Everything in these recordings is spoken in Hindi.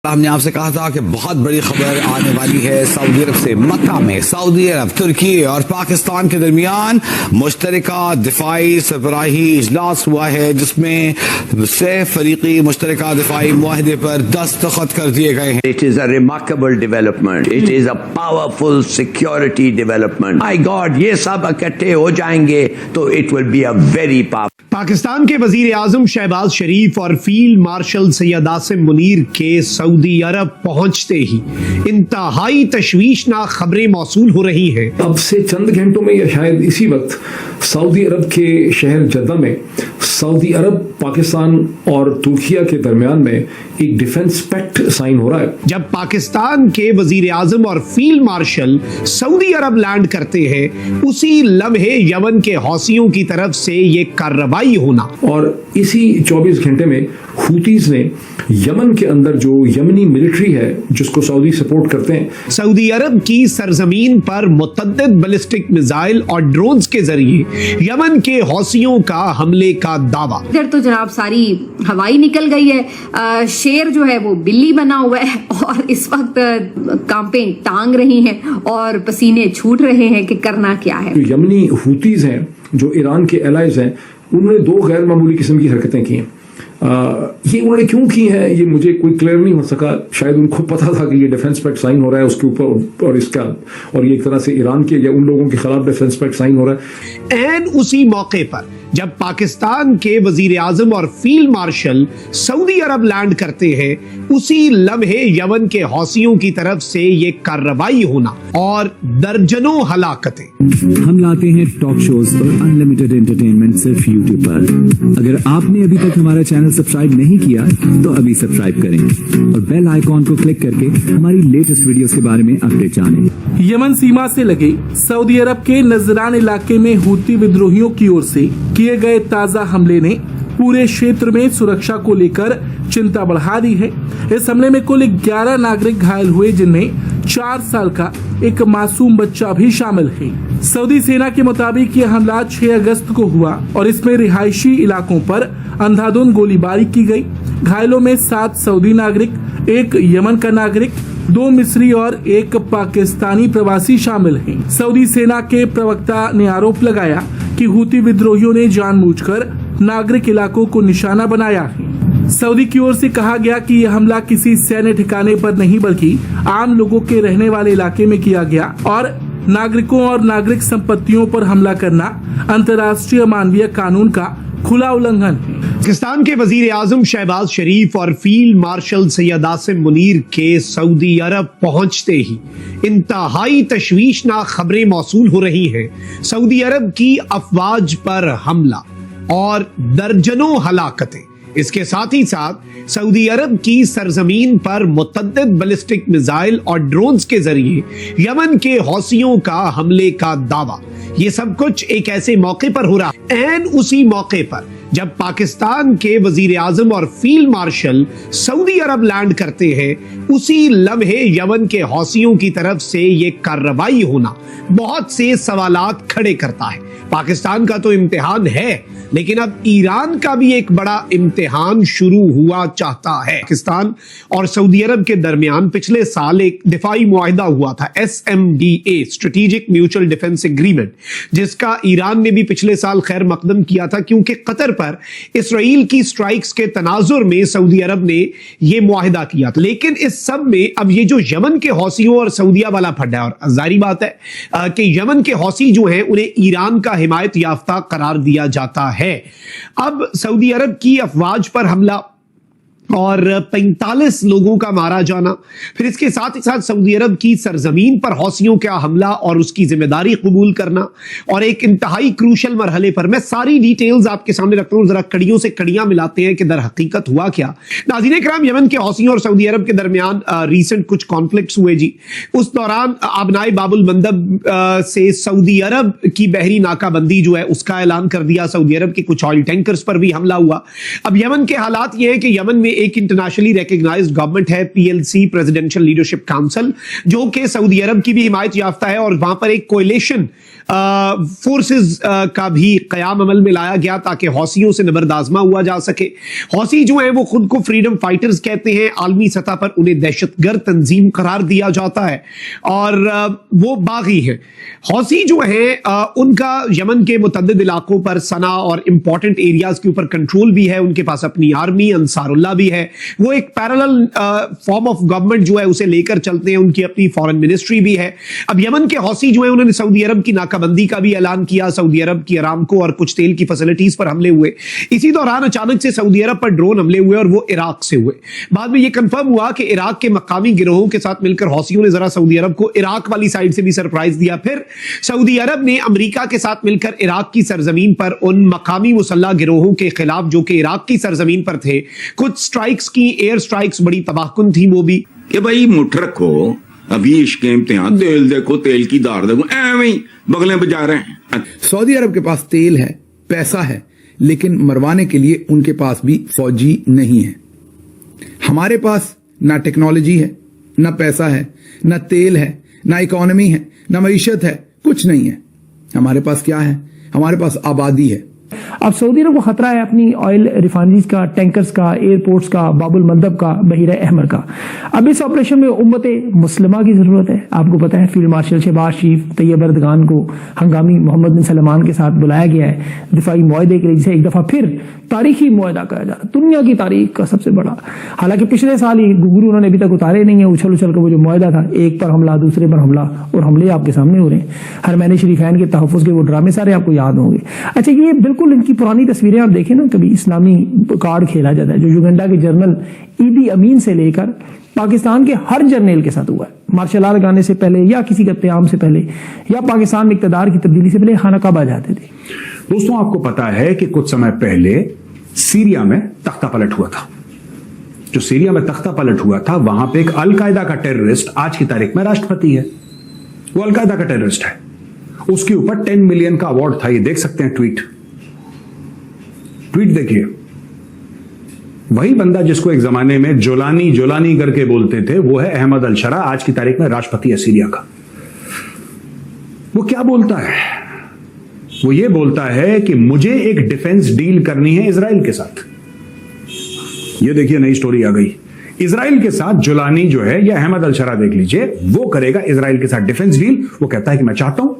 हमने आपसे कहा था कि बहुत बड़ी खबर आने वाली है सऊदी अरब से। मक्का में सऊदी अरब, तुर्की और पाकिस्तान के दरमियान मुश्तरका दिफाई सरबराही इजलास हुआ है, जिसमें से फरीकी मुश्तरका दिफाई मुआहदे पर दस्तखत कर दिए गए हैं। It is a remarkable development. It is a powerful security development. My God, ये सब इकट्ठे हो जाएंगे तो it will be a very powerful. Pakistan के वजीर आजम शहबाज शरीफ और फील्ड मार्शल सैयद आसिम मुनीर के सऊदी अरब पहुंचते ही इंतहाई तशवीशनाक खबरें मौसूल हो रही हैं। अब से चंद घंटों में या शायद इसी वक्त सऊदी अरब के शहर जद्दा में सऊदी अरब, पाकिस्तान और तुर्किया के दरमियान में एक डिफेंस पैक्ट साइन हो रहा है। जब पाकिस्तान के वजीर आजम और फील्ड मार्शल सऊदी अरब लैंड करते हैं, उसी लम्हे यमन के हौसियों की तरफ से ये कार्रवाई होना, और इसी 24 घंटे में हुतीज ने यमन के अंदर जो यमनी मिलिट्री है जिसको सऊदी सपोर्ट करते हैं, सऊदी अरब की सरजमीन पर मुतअद्दिद बैलिस्टिक मिसाइल और ड्रोन्स के जरिए यमन के हौसियों का हमले का दावा। इधर तो जनाब सारी हवाई निकल गई है, शेर जो है वो बिल्ली बना हुआ है और इस वक्त कांपें टांग रही हैं और पसीने छूट रहे हैं कि करना क्या है। जो यमनी हुतीज हैं, जो ईरान के एलाइज हैं, उन्होंने दो गैर मामूली किस्म की हरकतें की हैं। ये उन्होंने क्यों की है ये मुझे कोई क्लियर नहीं हो सका। शायद उनको पता था कि ये डिफेंस पैक्ट साइन हो रहा है उसके ऊपर और इसका, और ये एक तरह से ईरान के या उन लोगों के खिलाफ डिफेंस पैक्ट साइन हो रहा है। एन उसी मौके पर जब पाकिस्तान के वजीर आजम और फील्ड मार्शल सऊदी अरब लैंड करते हैं, उसी लम्हे यमन के हौसियों की तरफ से ये कार्रवाई होना और दर्जनों हलाकतें। हम लाते हैं टॉक शोज और अनलिमिटेड एंटरटेनमेंट सिर्फ यूट्यूब पर। अगर आपने अभी तक हमारा चैनल सब्सक्राइब नहीं किया तो अभी सब्सक्राइब करें और बेल आइकॉन को क्लिक करके हमारी लेटेस्ट वीडियोस के बारे में अपडेट जानें। यमन सीमा से लगे सऊदी अरब के नजरान इलाके में हूती विद्रोहियों की ओर से किए गए ताजा हमले ने पूरे क्षेत्र में सुरक्षा को लेकर चिंता बढ़ा दी है। इस हमले में कुल 11 नागरिक घायल हुए, जिनमें 4 साल का एक मासूम बच्चा भी शामिल है। सऊदी सेना के मुताबिक यह हमला 6 अगस्त को हुआ और इसमें रिहायशी इलाकों पर अंधाधुंध गोलीबारी की गई। घायलों में 7 सऊदी नागरिक, 1 यमन का नागरिक, 2 मिस्री और 1 पाकिस्तानी प्रवासी शामिल हैं। सऊदी सेना के प्रवक्ता ने आरोप लगाया कि हूती विद्रोहियों ने जानबूझकर नागरिक इलाकों को निशाना बनाया है। सऊदी की ओर से कहा गया कि यह हमला किसी सैन्य ठिकाने पर नहीं बल्कि आम लोगों के रहने वाले इलाके में किया गया और नागरिकों और नागरिक संपत्तियों पर हमला करना अंतर्राष्ट्रीय मानवीय कानून का खुला उल्लंघन है। पाकिस्तान के वजीर आजम शहबाज शरीफ और फील्ड मार्शल सैयद आसिम मुनीर के सऊदी अरब पहुंचते ही इंतहाई तशवीशनाक खबरें मौसूल हो रही हैं। सऊदी अरब की अफवाज पर हमला और दर्जनों हलाकतें। इसके साथ ही साथ सऊदी अरब की सरजमीन पर मुतअद्दिद बैलिस्टिक मिसाइल और ड्रोन्स के जरिए यमन के हौसियों का हमले का दावा। ये सब कुछ एक ऐसे मौके पर हो रहा है, एन उसी मौके पर जब पाकिस्तान के वजीर आजम और फील्ड मार्शल सऊदी अरब लैंड करते हैं, उसी लम्हे यमन के हौसियों की तरफ से ये कार्रवाई होना बहुत से सवालात खड़े करता है। पाकिस्तान का तो इम्तिहान है, लेकिन अब ईरान का भी एक बड़ा इम्तिहान शुरू हुआ चाहता है। पाकिस्तान और सऊदी अरब के दरमियान पिछले साल एक दिफाई मुआहिदा हुआ था, SMDA, strategic mutual defence agreement, जिसका ईरान ने भी पिछले साल खैर मकदम किया था, क्योंकि कतर पर इसराइल की स्ट्राइक्स के तनाजुर में सऊदी अरब ने यह मुआहिदा किया था। लेकिन इस सब में अब ये जो यमन के हौसियों और सऊदिया वाला फड्डा है, और जाहिर बात है कि यमन के हौसी जो हैं उन्हें ईरान का हिमायत याफ्ता करार दिया जाता है। अब सऊदी अरब की अफवाज पर हमला और 45 लोगों का मारा जाना, फिर इसके साथ ही साथ सऊदी अरब की सरजमीन पर हौसियों का हमला और उसकी जिम्मेदारी कबूल करना, और एक इंतहाई क्रूशल मरहले पर मैं सारी डिटेल्स आपके सामने रखता हूं। जरा कड़ियों से कड़ियां मिलाते हैं कि दर हकीकत हुआ क्या। नाज़रीन किराम, यमन के हौसियों और सऊदी अरब के दरमियान रीसेंट कुछ कॉन्फ्लिक्ट्स हुए जी। उस दौरान आबनाए बाबुल मंदब से सऊदी अरब की बहरी नाकाबंदी जो है उसका ऐलान कर दिया। सऊदी अरब के कुछ ऑयल टैंकर्स पर भी हमला हुआ। अब यमन के हालात ये है कि यमन में एक इंटरनेशनली रिकॉग्नाइज्ड गवर्नमेंट है, PLC प्रेसिडेंशियल लीडरशिप काउंसिल, जो कि सऊदी अरब की भी हिमायत याफ्ता है, और वहां पर एक कोएलिशन फोर्सेस का भी कयाम अमल में लाया गया ताकि हौसियों से नबरदाजमा हुआ जा सके। हौसी जो है वो खुद को फ्रीडम फाइटर्स कहते हैं, आलमी सतह पर उन्हें दहशतगर्द तंजीम करार दिया जाता है और वो बागी है। हौसी जो है उनका यमन के मुतअद्दिद इलाकों पर सना और इंपॉर्टेंट एरियाज के ऊपर कंट्रोल भी है, उनके पास अपनी आर्मी अंसारुल्लाह भी है, वो एक पैरेलल फॉर्म ऑफ गवर्नमेंट जो है उसे लेकर चलते हैं, उनकी अपनी फॉरेन मिनिस्ट्री भी है। अब यमन के हौसी जो है उन्होंने सऊदी अरब की नाकाबंदी का भी ऐलान किया, सऊदी अरब की अरामको और कुछ तेल की फैसिलिटीज पर हमले हुए। इसी दौरान अचानक से सऊदी अरब पर ड्रोन हमले हुए और वो इराक से हुए। बाद में यह कंफर्म हुआ कि इराक के मकामी गिरोहों के साथ मिलकर हौसियों ने जरा सऊदी अरब को इराक वाली साइड से भी सरप्राइज दिया। फिर सऊदी अरब ने अमेरिका के साथ मिलकर इराक की सरजमीन पर उन मकामी मुसल्लह गिरोहों के खिलाफ जो कि इराक की सरजमीन पर थे कुछ स्ट्राइक्स की, एयर स्ट्राइक्स बड़ी तबाहकुन थी वो भी। कि भाई मुठ रखो, अभी इश्के इम्तिहान, तेल देखो, तेल की दार देखो, ऐਵੇਂ ही बगलें बजा रहे हैं। सऊदी अरब के पास तेल है, पैसा है, लेकिन मरवाने के लिए उनके पास भी फौजी नहीं है। हमारे पास ना टेक्नोलॉजी है, ना पैसा है, ना तेल है, ना इकोनॉमी है, ना मईशत है, कुछ नहीं है। हमारे पास क्या है? हमारे पास आबादी है। अब सऊदी अरब को खतरा है अपनी ऑयल रिफाइनरीज का, टैंकर्स का, एयरपोर्ट्स का, बाबुल मंदब का, बहीरा अहमर का। अब इस ऑपरेशन में उम्मत मुस्लिमा की जरूरत है। आपको पता है फील्ड मार्शल शहबाज शरीफ तैयब एर्दोगान को हंगामी मोहम्मद बिन सलमान के साथ बुलाया गया है दिफाई मुआहदे के लिए, जिसे एक दफा फिर तारीखी मुआहदा कहा जा रहा है, दुनिया की तारीख का सबसे बड़ा। हालांकि पिछले साल ही घुंघरू उन्होंने अभी तक उतारे नहीं है, उछल उछल कर वो जो मुआहदा था, एक पर हमला, दूसरे पर हमला, और हमले आपके सामने हो रहे हैं। हरमैन शरीफैन के तहफ़्फ़ुज़ के वो ड्रामे सारे आपको याद होंगे। अच्छा, ये बिल्कुल इनकी पुरानी तस्वीरें आप देखें ना, कभी इस्लामी कार्ड खेला जाता है जो युगांडा के जनरल ईदी अमीन से लेकर पाकिस्तान के हर जर्नल के साथ हुआ है, मार्शल आर्ट लगाने से पहले या किसी के क़याम से पहले या पाकिस्तान में इक़्तिदार की तब्दीली से पहले खाना काबा जाते थे। दोस्तों, आपको पता है कि कुछ समय पहले सीरिया में तख्ता पलट हुआ था। जो सीरिया में तख्ता पलट हुआ था, वहां पे एक अलकायदा का टेररिस्ट आज की तारीख में राष्ट्रपति है। वो अलकायदा का टेररिस्ट है। उसके ऊपर 10 मिलियन का अवार्ड था। ये देख सकते हैं ट्वीट देखिए। वही बंदा जिसको एक जमाने में जोलानी करके बोलते थे, वो है अहमद अल-शरा, आज की तारीख में राष्ट्रपति है सीरिया का। वो क्या बोलता है? वो ये बोलता है कि मुझे एक डिफेंस डील करनी है इजराइल के साथ। ये देखिए, नई स्टोरी आ गई। इजराइल के साथ जोलानी जो है, या अहमद अल-शरा देख लीजिए, वो करेगा इजराइल के साथ डिफेंस डील। वो कहता है कि मैं चाहता हूं।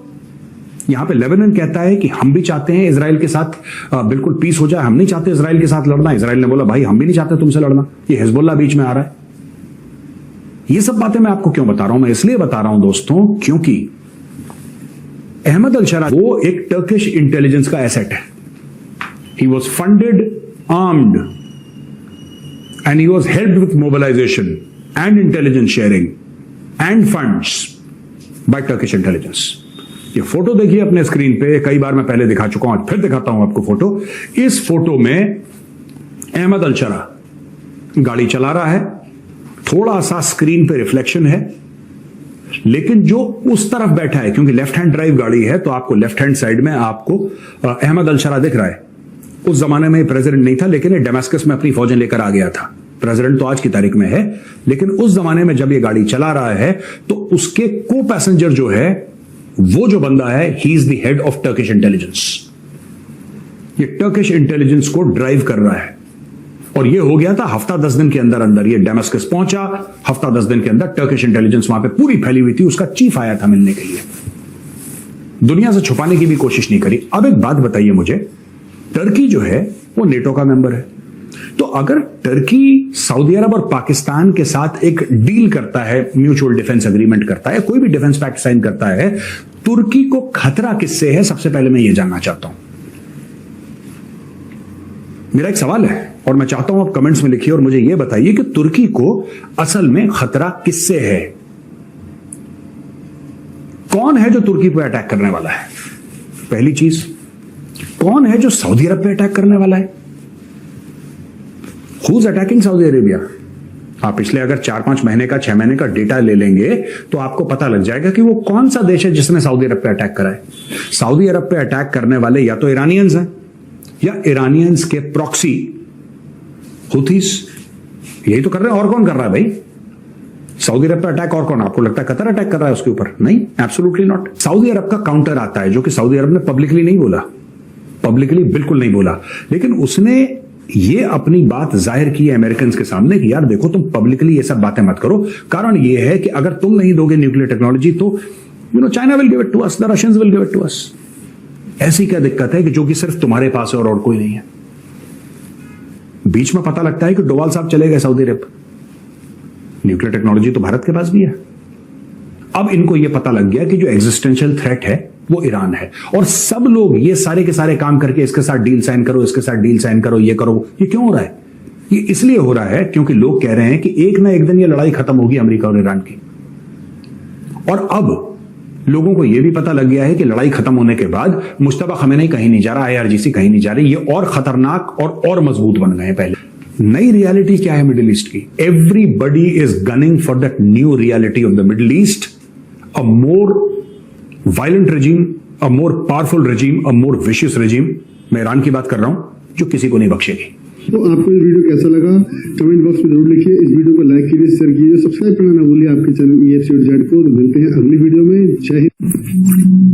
यहां पे लेबनान कहता है कि हम भी चाहते हैं इजराइल के साथ बिल्कुल पीस हो जाए, हम नहीं चाहते इजराइल के साथ लड़ना। इजराइल ने बोला भाई हम भी नहीं चाहते तुमसे लड़ना। ये हिजबुल्लाह बीच में आ रहा है। ये सब बातें मैं आपको क्यों बता रहा हूं? मैं इसलिए बता रहा हूं दोस्तों, क्योंकि अहमद अल-शरा वो एक टर्किश इंटेलिजेंस का एसेट है। He was funded, armed, and he was helped with mobilisation and intelligence sharing and funds by Turkish intelligence. ये फोटो देखिए अपने स्क्रीन पे, कई बार मैं पहले दिखा चुका हूं, आज फिर दिखाता हूं आपको फोटो। इस फोटो में अहमद अल-शरा गाड़ी चला रहा है, थोड़ा सा स्क्रीन पे रिफ्लेक्शन है, लेकिन जो उस तरफ बैठा है, क्योंकि लेफ्ट हैंड ड्राइव गाड़ी है, तो आपको लेफ्ट हैंड साइड में आपको अहमद अल-शरा दिख रहा है। उस जमाने में प्रेसिडेंट नहीं था, लेकिन ये डेमास्कस में अपनी फौजें लेकर आ गया था। प्रेसिडेंट तो आज की तारीख में है, लेकिन उस जमाने में जब ये गाड़ी चला रहा है तो उसके को पैसेंजर जो है, वो जो बंदा है, he is the head of Turkish intelligence. ये टर्किश इंटेलिजेंस को ड्राइव कर रहा है। और ये हो गया था हफ्ता 10 दिन के अंदर अंदर। ये डेमास्कस पहुंचा, हफ्ता 10 दिन के अंदर टर्किश इंटेलिजेंस वहां पे पूरी फैली हुई थी। उसका चीफ आया था मिलने के लिए। दुनिया से छुपाने की भी कोशिश नहीं करी। अब एक बात बताइए मुझे, टर्की जो है वो नेटो का मेंबर है, तो अगर टर्की सऊदी अरब और पाकिस्तान के साथ एक डील करता है, म्यूचुअल डिफेंस एग्रीमेंट करता है, कोई भी डिफेंस पैक्ट साइन करता है, तुर्की को खतरा किससे है? सबसे पहले मैं ये जानना चाहता हूं। मेरा एक सवाल है और मैं चाहता हूं आप कमेंट्स में लिखिए और मुझे यह बताइए कि तुर्की को असल में खतरा किससे है? कौन है जो तुर्की पर अटैक करने वाला है? पहली चीज, कौन है जो सऊदी अरब पे अटैक करने वाला है? Who's attacking Saudi Arabia? आप पिछले अगर 4-5 महीने का, 6 महीने का डेटा ले लेंगे तो आपको पता लग जाएगा कि वो कौन सा देश है जिसने सऊदी अरब पे अटैक करा है। सऊदी अरब पे अटैक करने वाले या तो ईरानियंस हैं, या ईरानियंस के प्रॉक्सी हुथीस, यही तो कर रहे हैं, और कौन कर रहा है भाई? सऊदी अरब पर अटैक और कौन? आपको लगता है कतर अटैक कर रहा है उसके ऊपर? नहीं, एब्सोल्युटली नॉट। सऊदी अरब का काउंटर आता है, जो कि सऊदी अरब ने पब्लिकली नहीं बोला, पब्लिकली बिल्कुल नहीं बोला, लेकिन उसने ये अपनी बात जाहिर की है अमेरिकन के सामने कि यार देखो, तुम पब्लिकली ये सब बातें मत करो। कारण ये है कि अगर तुम नहीं दोगे न्यूक्लियर टेक्नोलॉजी तो China will give it to us, the Russians will give it to us. ऐसी क्या दिक्कत है कि जो कि सिर्फ तुम्हारे पास है और कोई नहीं है? बीच में पता लगता है कि डोवाल साहब चले गए सऊदी अरब, न्यूक्लियर टेक्नोलॉजी तो भारत के पास भी है। अब इनको यह पता लग गया कि जो एग्जिस्टेंशियल थ्रेट है वो ईरान है, और सब लोग ये सारे के सारे काम करके इसके साथ डील साइन करो, इसके साथ डील साइन करो, ये करो। ये क्यों हो रहा है? ये इसलिए हो रहा है क्योंकि लोग कह रहे हैं कि एक ना एक दिन ये लड़ाई खत्म होगी अमेरिका और ईरान की। और अब लोगों को यह भी पता लग गया है कि लड़ाई खत्म होने के बाद मुश्तबा खमेनी कहीं नहीं जा रहा, IRGC कहीं नहीं जा रही, ये और खतरनाक और मजबूत बन गए हैं। पहले नई रियलिटी क्या है मिडिल ईस्ट की? Everybody is gunning for that new reality of the middle east, a more violent regime, a more powerful regime, a more vicious regime। मैं ईरान की बात कर रहा हूं, जो किसी को नहीं बख्शेगी। तो आपको ये वीडियो कैसा लगा कमेंट बॉक्स में जरूर लिखिए। इस वीडियो को लाइक कीजिए, शेयर कीजिए, सब्सक्राइब करना ना भूलिए आपके चैनल EFC और जेड को। मिलते हैं अगली वीडियो में। जय हिंद।